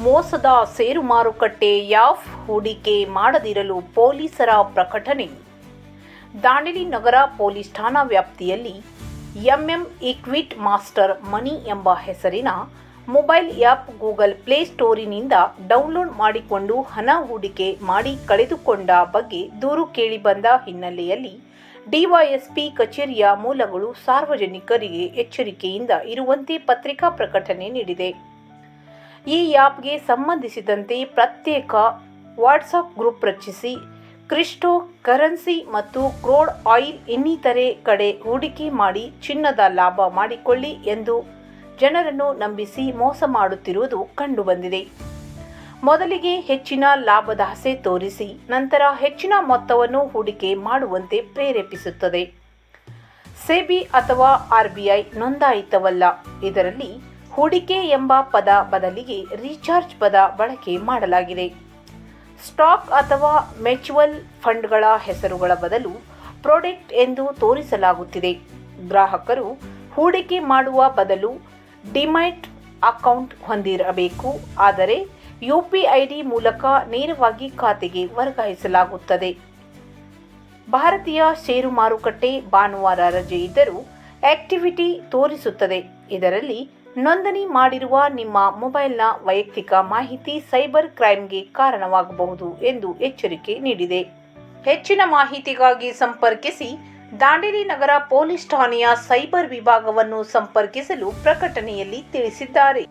ಮೋಸದ ಷೇರು ಮಾರುಕಟ್ಟೆ ಯಾಫ್ ಹೂಡಿಕೆ ಮಾಡದಿರಲು ಪೊಲೀಸರ ಪ್ರಕಟಣೆ. ದಾಂಡೇಲಿ ನಗರ ಪೊಲೀಸ್ ಠಾಣಾ ವ್ಯಾಪ್ತಿಯಲ್ಲಿ ಎಂಎಂ ಈಕ್ವಿಟಿ ಮಾಸ್ಟರ್ ಮನಿ ಎಂಬ ಹೆಸರಿನ ಮೊಬೈಲ್ ಆ್ಯಪ್ ಗೂಗಲ್ ಪ್ಲೇ ಸ್ಟೋರಿನಿಂದ ಡೌನ್ಲೋಡ್ ಮಾಡಿಕೊಂಡು ಹಣ ಹೂಡಿಕೆ ಮಾಡಿ ಕಳೆದುಕೊಂಡ ಬಗ್ಗೆ ದೂರು ಕೇಳಿಬಂದ ಹಿನ್ನೆಲೆಯಲ್ಲಿ ಡಿವೈಎಸ್ಪಿ ಕಚೇರಿಯ ಮೂಲಗಳು ಸಾರ್ವಜನಿಕರಿಗೆ ಎಚ್ಚರಿಕೆಯಿಂದ ಇರುವಂತೆ ಪತ್ರಿಕಾ ಪ್ರಕಟಣೆ ನೀಡಿದೆ. ಈ ಆ್ಯಪ್ಗೆ ಸಂಬಂಧಿಸಿದಂತೆ ಪ್ರತ್ಯೇಕ ವಾಟ್ಸಪ್ ಗ್ರೂಪ್ ರಚಿಸಿ ಕ್ರಿಪ್ಟೋ ಕರೆನ್ಸಿ ಮತ್ತು ಕ್ರೂಡ್ ಆಯಿಲ್ ಇನ್ನಿತರೆ ಕಡೆ ಹೂಡಿಕೆ ಮಾಡಿ ಚಿನ್ನದ ಲಾಭ ಮಾಡಿಕೊಳ್ಳಿ ಎಂದು ಜನರನ್ನು ನಂಬಿಸಿ ಮೋಸ ಮಾಡುತ್ತಿರುವುದು ಕಂಡುಬಂದಿದೆ. ಮೊದಲಿಗೆ ಹೆಚ್ಚಿನ ಲಾಭದ ಆಸೆ ತೋರಿಸಿ ನಂತರ ಹೆಚ್ಚಿನ ಮೊತ್ತವನ್ನು ಹೂಡಿಕೆ ಮಾಡುವಂತೆ ಪ್ರೇರೇಪಿಸುತ್ತದೆ. ಸೆಬಿ ಅಥವಾ ಆರ್ಬಿಐ ನೋಂದಾಯಿತವಲ್ಲ. ಇದರಲ್ಲಿ ಹೂಡಿಕೆ ಎಂಬ ಪದ ಬದಲಿಗೆ ರೀಚಾರ್ಜ್ ಪದ ಬಳಕೆ ಮಾಡಲಾಗಿದೆ. ಸ್ಟಾಕ್ ಅಥವಾ ಮ್ಯೂಚುವಲ್ ಫಂಡ್ಗಳ ಹೆಸರುಗಳ ಬದಲು ಪ್ರಾಡಕ್ಟ್ ಎಂದು ತೋರಿಸಲಾಗುತ್ತಿದೆ. ಗ್ರಾಹಕರು ಹೂಡಿಕೆ ಮಾಡುವ ಬದಲು ಡಿಮ್ಯಾಟ್ ಅಕೌಂಟ್ ಹೊಂದಿರಬೇಕು. ಆದರೆ ಯುಪಿಐಡಿ ಮೂಲಕ ನೇರವಾಗಿ ಖಾತೆಗೆ ವರ್ಗಾಯಿಸಲಾಗುತ್ತದೆ. ಭಾರತೀಯ ಷೇರು ಮಾರುಕಟ್ಟೆ ಭಾನುವಾರ ರಜೆ ಇದ್ದರೂ ಆಕ್ಟಿವಿಟಿ ತೋರಿಸುತ್ತದೆ. ಇದರಲ್ಲಿ ನೋಂದಣಿ ಮಾಡಿರುವ ನಿಮ್ಮ ಮೊಬೈಲ್ನ ವೈಯಕ್ತಿಕ ಮಾಹಿತಿ ಸೈಬರ್ ಕ್ರೈಮ್ಗೆ ಕಾರಣವಾಗಬಹುದು ಎಂದು ಎಚ್ಚರಿಕೆ ನೀಡಿದೆ. ಹೆಚ್ಚಿನ ಮಾಹಿತಿಗಾಗಿ ಸಂಪರ್ಕಿಸಿ. ದಾಂಡೇಲಿ ನಗರ ಪೊಲೀಸ್ ಠಾಣೆಯ ಸೈಬರ್ ವಿಭಾಗವನ್ನು ಸಂಪರ್ಕಿಸಲು ಪ್ರಕಟಣೆಯಲ್ಲಿ ತಿಳಿಸಿದ್ದಾರೆ.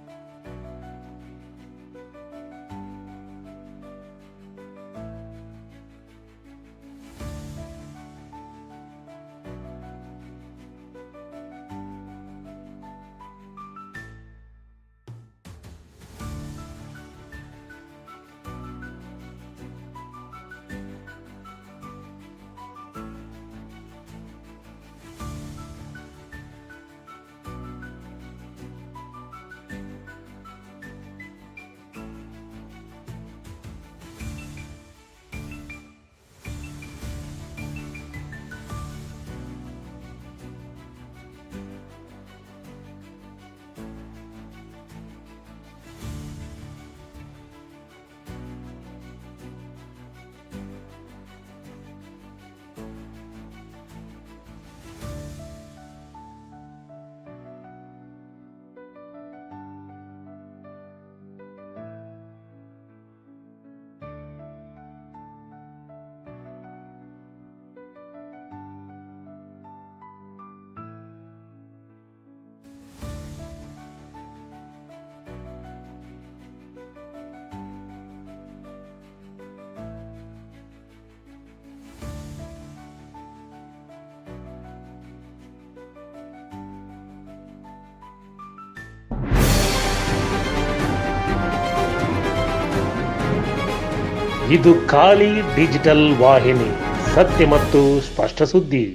ಇದು ಖಾಲಿ ಡಿಜಿಟಲ್ ವಾಹಿನಿ, ಸತ್ಯ ಮತ್ತು ಸ್ಪಷ್ಟ ಸುದ್ದಿ.